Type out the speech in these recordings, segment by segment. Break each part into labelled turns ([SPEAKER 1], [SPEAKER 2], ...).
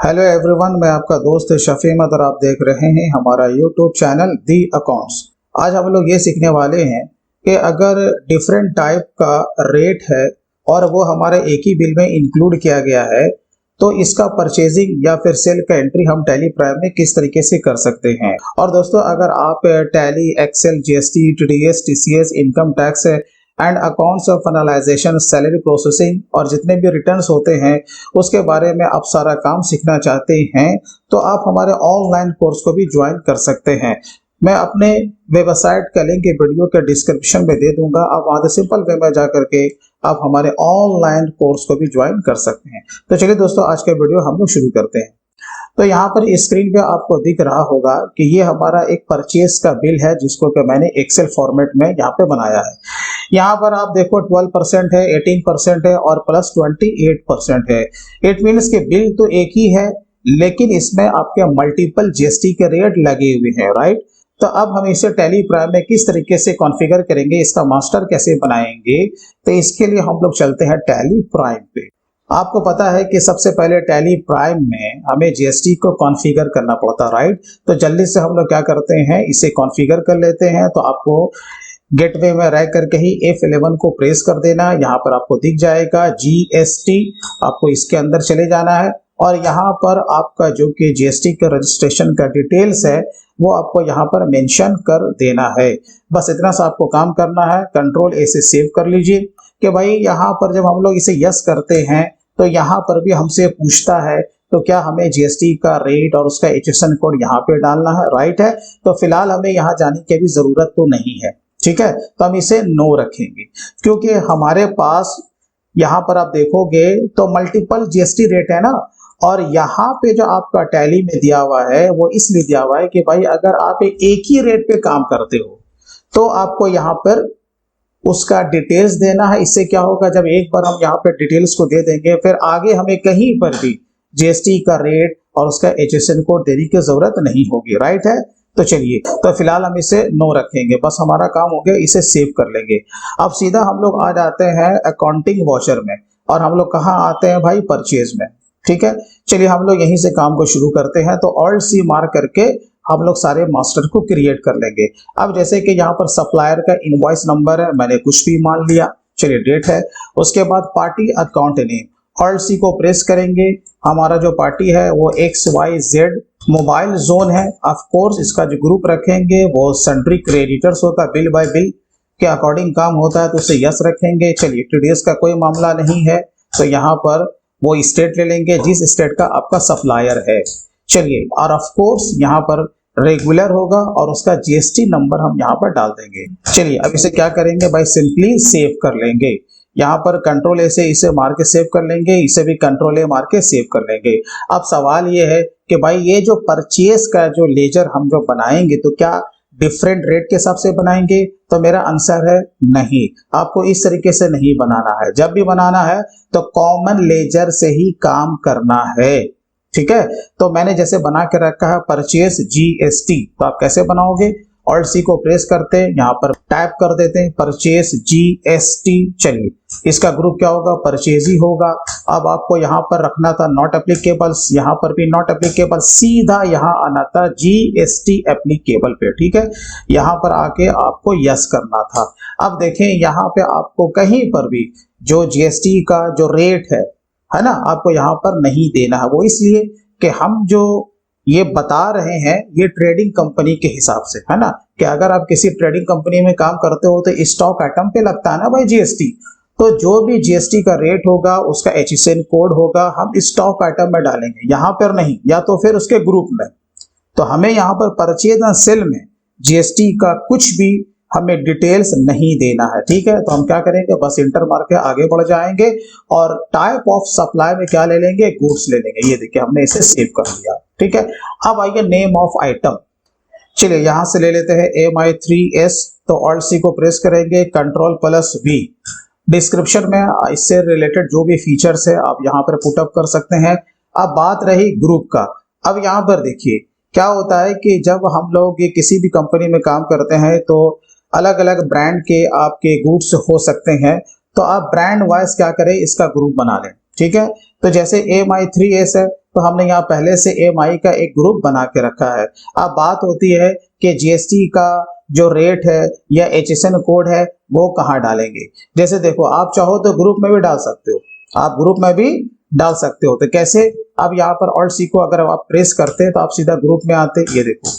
[SPEAKER 1] Hello everyone, मैं आपका दोस्त शफी अहमद और आप देख रहे हैं हमारा यूट्यूब चैनल दी अकाउंट्स। आज हम लोग ये सीखने वाले हैं कि अगर डिफरेंट टाइप का रेट है और वो हमारे एक ही बिल में इंक्लूड किया गया है तो इसका परचेजिंग या फिर सेल का एंट्री हम टैली प्राइम में किस तरीके से कर सकते हैं। और दोस्तों, अगर आप Tally, Excel, GST, TDS, TCS, income tax and accounts of finalization, salary processing और जितने भी रिटर्न्स होते हैं उसके बारे में आप सारा काम सीखना चाहते हैं तो आप हमारे ऑनलाइन कोर्स को भी ज्वाइन कर सकते हैं। मैं अपने वेबसाइट का लिंक वीडियो के डिस्क्रिप्शन में दे दूंगा, आप वहां से सिंपल वे में जा करके आप हमारे ऑनलाइन कोर्स को भी ज्वाइन कर सकते हैं। तो चलिए दोस्तों, आज का वीडियो हम लोग शुरू करते हैं। तो यहाँ पर स्क्रीन पे आपको दिख रहा होगा कि ये हमारा एक परचेस का बिल है जिसको कि मैंने एक्सेल फॉर्मेट में यहाँ पे बनाया है। यहाँ पर आप देखो 12% है, 18% है और प्लस 28% है। इट मीन्स कि बिल तो एक ही है लेकिन इसमें आपके मल्टीपल जीएसटी के रेट लगे हुए हैं, राइट। तो अब हम इसे टैली प्राइम में किस तरीके से कॉन्फ़िगर करेंगे, इसका मास्टर कैसे बनाएंगे, तो इसके लिए हम लोग चलते हैं टैली प्राइम पे। आपको पता है कि सबसे पहले टैली प्राइम में हमें जीएसटी को कॉन्फ़िगर करना पड़ता है, राइट। तो जल्दी से हम लोग क्या करते हैं, इसे कॉन्फ़िगर कर लेते हैं। तो आपको गेटवे में रह करके ही F11 को प्रेस कर देना। यहाँ पर आपको दिख जाएगा जीएसटी, आपको इसके अंदर चले जाना है और यहाँ पर आपका जो कि जीएसटी का रजिस्ट्रेशन का डिटेल्स है वो आपको यहाँ पर मेंशन कर देना है। बस इतना सा आपको काम करना है। कंट्रोल ए से सेव कर लीजिए कि भाई यहाँ पर जब हम लोग इसे यस करते हैं तो यहाँ पर भी हमसे पूछता है तो क्या हमें जीएसटी का रेट और उसका HSN कोड यहाँ पे डालना है, राइट है। तो फिलहाल हमें यहाँ जाने की भी जरूरत तो नहीं है, ठीक है। तो हम इसे नो रखेंगे क्योंकि हमारे पास यहाँ पर आप देखोगे तो मल्टीपल जीएसटी रेट है ना। और यहाँ पे जो आपका टैली में दिया हुआ है वो इसलिए दिया हुआ है कि भाई अगर आप एक ही रेट पे काम करते हो तो आपको यहाँ पर उसका डिटेल्स देना है। इससे क्या होगा, जब एक बार हम यहाँ पे डिटेल्स को दे देंगे फिर आगे हमें कहीं पर भी जीएसटी का रेट और उसका HSN कोड देने की जरूरत नहीं होगी, राइट है। तो चलिए, तो फिलहाल हम इसे नो रखेंगे, बस हमारा काम हो गया, इसे सेव कर लेंगे। अब सीधा हम लोग आ जाते हैं अकाउंटिंग वॉचर में और हम लोग कहाँ आते हैं भाई, परचेज में, ठीक है। चलिए हम लोग यहीं से काम को शुरू करते हैं। तो ऑल्ट सी मार्क करके हम लोग सारे मास्टर को क्रिएट कर लेंगे। अब जैसे कि यहाँ पर सप्लायर का इनवॉइस नंबर है, मैंने कुछ भी मान लिया, चलिए डेट है। उसके बाद party account name, alt C को प्रेस करेंगे। हमारा जो पार्टी है वो XYZ मोबाइल जोन है। ऑफ कोर्स इसका जो ग्रुप रखेंगे वो सन्ड्री क्रेडिटर्स होता है, बिल बाय बिल के अकॉर्डिंग काम होता है तो उसे यस रखेंगे। चलिए, टीडीएस का कोई मामला नहीं है तो यहाँ पर वो स्टेट ले लेंगे जिस स्टेट का आपका सप्लायर है। चलिए, और ऑफ कोर्स यहाँ पर रेगुलर होगा और उसका जीएसटी नंबर हम यहाँ पर डाल देंगे। चलिए, अब इसे क्या करेंगे भाई, सिंपली सेव कर लेंगे। यहाँ पर कंट्रोल ए से इसे मार के सेव कर लेंगे, इसे भी कंट्रोल ए मार के सेव कर लेंगे। अब सवाल ये है कि भाई ये जो परचेस का जो लेजर हम जो बनाएंगे तो क्या डिफरेंट रेट के हिसाब से बनाएंगे, तो मेरा आंसर है नहीं। आपको इस तरीके से नहीं बनाना है। जब भी बनाना है तो कॉमन लेजर से ही काम करना है, ठीक है। तो मैंने जैसे बना के रखा है परचेस जीएसटी, तो आप कैसे बनाओगे, ऑल्ट सी को प्रेस करते हैं, यहाँ पर टाइप कर देते हैं परचेस जीएसटी। चलिए, इसका ग्रुप क्या होगा, परचेज ही होगा। अब आपको यहाँ पर रखना था नॉट एप्लीकेबल, यहाँ पर भी नॉट एप्लीकेबल, सीधा यहाँ आना था जीएसटी एप्लीकेबल पे, ठीक है। यहाँ पर आके आपको यस करना था। अब देखें यहाँ पे आपको कहीं पर भी जो जीएसटी का जो रेट है ना, आपको यहाँ पर नहीं देना है। वो इसलिए कि हम जो ये बता रहे हैं ये ट्रेडिंग कंपनी के हिसाब से है ना, कि अगर आप किसी ट्रेडिंग कंपनी में काम करते हो तो स्टॉक आइटम पे लगता है ना भाई जीएसटी। तो जो भी जीएसटी का रेट होगा उसका HSN कोड होगा, हम स्टॉक आइटम में डालेंगे, यहाँ पर नहीं, या तो फिर उसके ग्रुप में। तो हमें यहाँ पर परचेज एंड सेल में जीएसटी का कुछ भी हमें डिटेल्स नहीं देना है, ठीक है। तो हम क्या करेंगे, बस इंटर मार के आगे बढ़ जाएंगे और टाइप ऑफ सप्लाई में क्या ले लेंगे, गुड्स ले लेंगे। ये देखिए हमने इसे सेव कर दिया, ठीक है। अब आइए नेम ऑफ आइटम, चलिए यहाँ से ले लेते हैं MI3S। तो ऑल्ट सी को प्रेस करेंगे, कंट्रोल+V। डिस्क्रिप्शन में इससे रिलेटेड जो भी फीचर्स है आप यहाँ पर पुटअप कर सकते हैं। अब बात रही ग्रुप का। अब यहाँ पर देखिए क्या होता है कि जब हम लोग ये किसी भी कंपनी में काम करते हैं तो अलग अलग ब्रांड के आपके गुड्स हो सकते हैं। तो आप ब्रांड वाइज क्या करें, इसका ग्रुप बना लें, ठीक है। तो जैसे MI3S है तो हमने यहाँ पहले से EMI का एक ग्रुप बना के रखा है। अब बात होती है कि GST का जो रेट है या HSN कोड है वो कहाँ डालेंगे। जैसे देखो, आप चाहो तो ग्रुप में भी डाल सकते हो, आप ग्रुप में भी डाल सकते हो। तो कैसे, अब यहाँ पर Alt C को अगर आप प्रेस करते हैं तो आप सीधा ग्रुप में आते, ये देखो,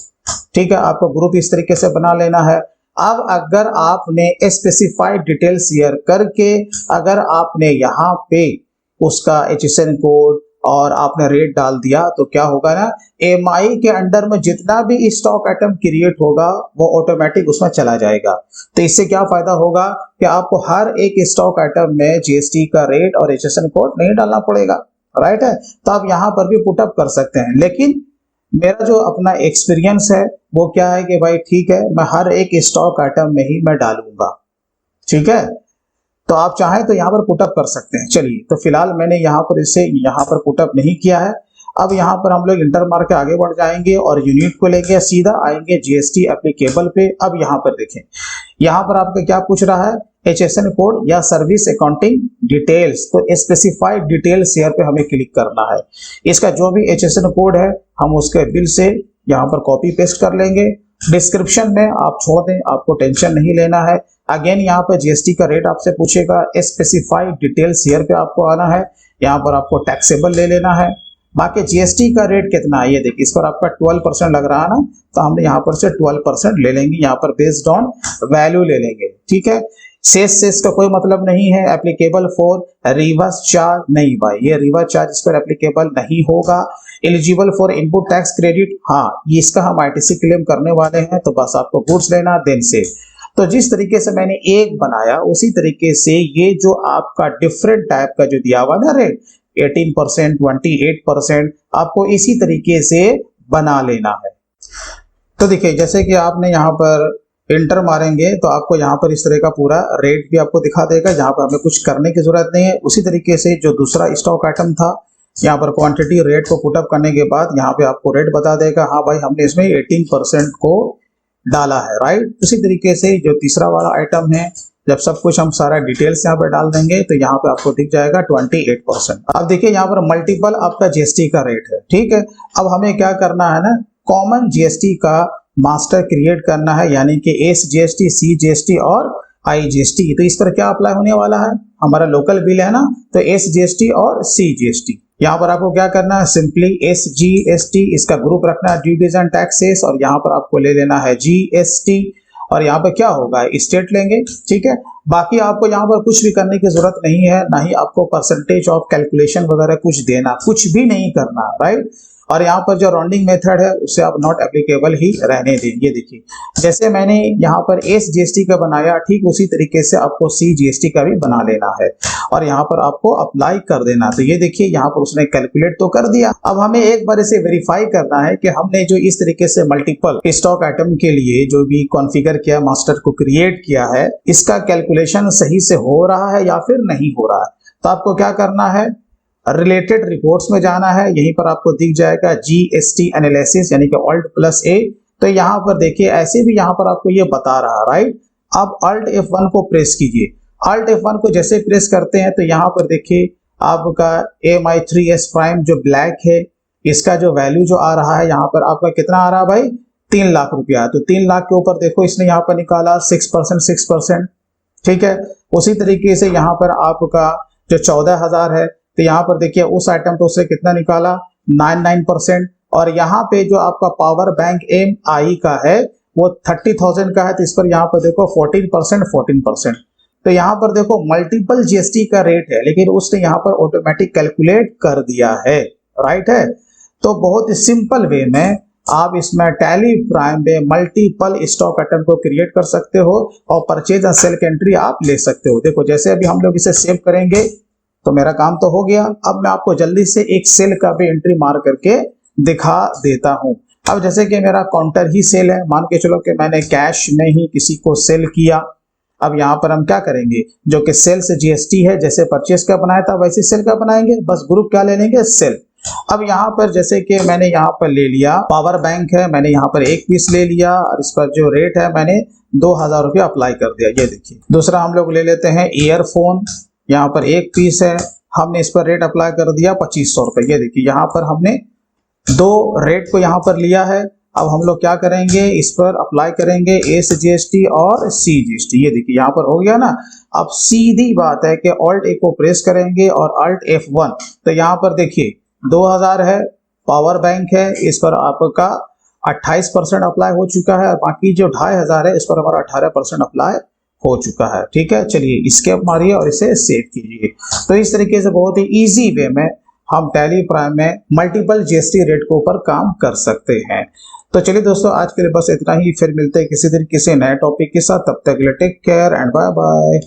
[SPEAKER 1] ठीक है, आपको ग्रुप इस तरीके से बना लेना है। अब अगर आपने स्पेसिफाइड डिटेल शेयर करके अगर आपने यहाँ पे उसका HSN कोड और आपने रेट डाल दिया तो क्या होगा ना, EMI के अंडर में जितना भी स्टॉक आइटम क्रिएट होगा वो ऑटोमेटिक उसमें चला जाएगा। तो इससे क्या फायदा होगा कि आपको हर एक स्टॉक आइटम में GST का रेट और HSN कोड नहीं डालना पड़ेगा, राइट है। तो आप यहाँ पर भी पुटअप कर सकते हैं, लेकिन मेरा जो अपना एक्सपीरियंस है वो क्या है कि भाई ठीक है, मैं हर एक स्टॉक आइटम में ही मैं डालूंगा, ठीक है। तो आप चाहें तो यहाँ पर पुटअप कर सकते हैं। चलिए, तो फिलहाल मैंने यहाँ पर इसे यहाँ पर पुटअप नहीं किया है। अब यहाँ पर हम लोग इंटर मार के आगे बढ़ जाएंगे और यूनिट को लेके सीधा आएंगे GST एप्लीकेबल पे। अब यहाँ पर देखें, यहाँ पर आपका क्या पूछ रहा है, HSN कोड या सर्विस अकाउंटिंग डिटेल्स। तो स्पेसिफाइड डिटेल्स शेयर पे हमें क्लिक करना है। इसका जो भी HSN कोड है हम उसके बिल से यहाँ पर कॉपी पेस्ट कर लेंगे। डिस्क्रिप्शन में आप छोड़ दें, आपको टेंशन नहीं लेना है। अगेन यहाँ पर GST का रेट आपसे पूछेगा, स्पेसिफाइड डिटेल्स शेयर पे आपको आना है, यहाँ पर आपको टैक्सेबल ले लेना है। बाकी GST का रेट कितना है ये देखिए, इस पर आपका 12% लग रहा है ना, तो हमने यहाँ पर से 12% ले लेंगे, यहाँ पर बेस्ड ऑन वैल्यू ले लेंगे, ठीक है। सेस का कोई मतलब नहीं है, एप्लीकेबल फॉर रिवर्स चार्ज नहीं भाई, ये रिवर्स चार्ज इस पर एप्लीकेबल नहीं होगा। Eligible for input tax credit, हाँ ये इसका हम ITC क्लेम करने वाले हैं, तो बस आपको गुड्स लेना देन से। तो जिस तरीके से मैंने एक बनाया उसी तरीके से ये जो आपका डिफरेंट टाइप का जो दिया हुआ ना रेट 18%, 28%, आपको इसी तरीके से बना लेना है। तो देखिए, जैसे कि आपने यहाँ पर इंटर मारेंगे तो आपको यहाँ पर इस तरह का पूरा रेट भी आपको दिखा देगा, जहाँ पर हमें कुछ करने की जरूरत नहीं है। उसी तरीके से जो दूसरा स्टॉक आइटम था, यहाँ पर क्वांटिटी रेट को पुटअप करने के बाद यहाँ पे आपको रेट बता देगा, हाँ भाई हमने इसमें 18% को डाला है, राइट। उसी तरीके से जो तीसरा वाला आइटम है, जब सब कुछ हम सारा डिटेल्स यहाँ पे डाल देंगे तो यहाँ पे आपको दिख जाएगा 28%। अब देखिए यहाँ पर मल्टीपल आपका GST का रेट है, ठीक है। अब हमें क्या करना है ना, कॉमन GST का मास्टर क्रिएट करना है, यानी कि SGST, CGST और IGST। तो इस पर क्या अप्लाई होने वाला है, हमारा लोकल बिल है ना, तो SGST और CGST। यहाँ पर आपको क्या करना है, सिंपली SGST इसका ग्रुप रखना है, ड्यूटीज एंड टैक्सेस, और यहाँ पर आपको ले लेना है GST, और यहाँ पर क्या होगा, स्टेट लेंगे, ठीक है। बाकी आपको यहाँ पर कुछ भी करने की जरूरत नहीं है, ना ही आपको परसेंटेज ऑफ कैलकुलेशन वगैरह कुछ देना, कुछ भी नहीं करना, राइट। और यहाँ पर जो राउंडिंग मेथड है उसे आप नॉट एप्लीकेबल ही रहने दें। ये देखिए, जैसे मैंने यहाँ पर SGST का बनाया, ठीक उसी तरीके से आपको CGST का भी बना लेना है और यहाँ पर आपको अप्लाई कर देना। तो ये देखिए, यहाँ पर उसने कैलकुलेट तो कर दिया। अब हमें एक बार इसे वेरीफाई करना है कि हमने जो इस तरीके से मल्टीपल स्टॉक आइटम के लिए जो भी कॉन्फ़िगर किया, मास्टर को क्रिएट किया है, इसका कैलकुलेशन सही से हो रहा है या फिर नहीं हो रहा है। तो आपको क्या करना है, रिलेटेड रिपोर्ट्स में जाना है, यहीं पर आपको दिख जाएगा GST एनालिसिस, यानी कि Alt+A। तो यहाँ पर देखिए, ऐसे भी यहाँ पर आपको ये बता रहा है, राइट। अब Alt F1 को प्रेस कीजिए। Alt F1 को जैसे प्रेस करते हैं तो यहाँ पर देखिए आपका AMI 3S प्राइम जो ब्लैक है, इसका जो वैल्यू जो आ रहा है यहाँ पर आपका कितना आ रहा है भाई, 3 लाख रुपया। तो 3 लाख के ऊपर देखो इसने यहाँ पर निकाला 6%, ठीक है। उसी तरीके से यहाँ पर आपका जो 14,000 है, तो यहाँ पर देखिए उस आइटम पे उससे कितना निकाला, 99%। और यहाँ पे जो आपका पावर बैंक MI का है वो 30,000 का है, तो इस पर यहाँ पर देखो 14%। तो यहाँ पर देखो मल्टीपल GST का रेट है, लेकिन उसने यहाँ पर ऑटोमेटिक कैलकुलेट कर दिया है, राइट है। तो बहुत सिंपल वे में आप इसमें टैली प्राइम में मल्टीपल स्टॉक आइटम को क्रिएट कर सकते हो और परचेज एंड सेल की एंट्री आप ले सकते हो। देखो, जैसे अभी हम लोग इसे सेव करेंगे तो मेरा काम तो हो गया। अब मैं आपको जल्दी से एक सेल का भी एंट्री मार करके दिखा देता हूं। अब जैसे कि मेरा काउंटर ही सेल है, मान के चलो कि मैंने कैश में ही किसी को सेल किया। अब यहाँ पर हम क्या करेंगे, जो कि सेल से GST है, जैसे परचेस का बनाया था वैसे सेल का बनाएंगे, बस ग्रुप क्या ले लेंगे, सेल। अब यहाँ पर जैसे कि मैंने यहाँ पर ले लिया पावर बैंक है, मैंने यहाँ पर एक पीस ले लिया और इस पर जो रेट है मैंने 2,000 रुपया अप्लाई कर दिया। ये देखिए, दूसरा हम लोग ले लेते हैं ईयरफोन, यहाँ पर एक पीस है हमने इस पर रेट अप्लाई कर दिया 2500 रुपये। ये देखिए यहाँ पर हमने दो रेट को यहाँ पर लिया है। अब हम लोग क्या करेंगे, इस पर अप्लाई करेंगे एस जीएसटी और सी जीएसटी। ये देखिए यहाँ पर हो गया ना। अब सीधी बात है कि ऑल्ट ए को प्रेस करेंगे और अल्ट F1, तो यहाँ पर देखिए 2000 है, पावर बैंक है, इस पर आपका 28% अप्लाई हो चुका है और बाकी जो 2500 है इस पर हमारा 18% अप्लाई हो चुका है। ठीक है, चलिए एस्केप मारिए और इसे सेव कीजिए। तो इस तरीके से बहुत ही इजी वे में हम टैली प्राइम में मल्टीपल जीएसटी रेट के ऊपर काम कर सकते हैं। तो चलिए दोस्तों, आज के लिए बस इतना ही। फिर मिलते हैं किसी दिन किसी नए टॉपिक के साथ। तब तक के लिए take care and bye bye.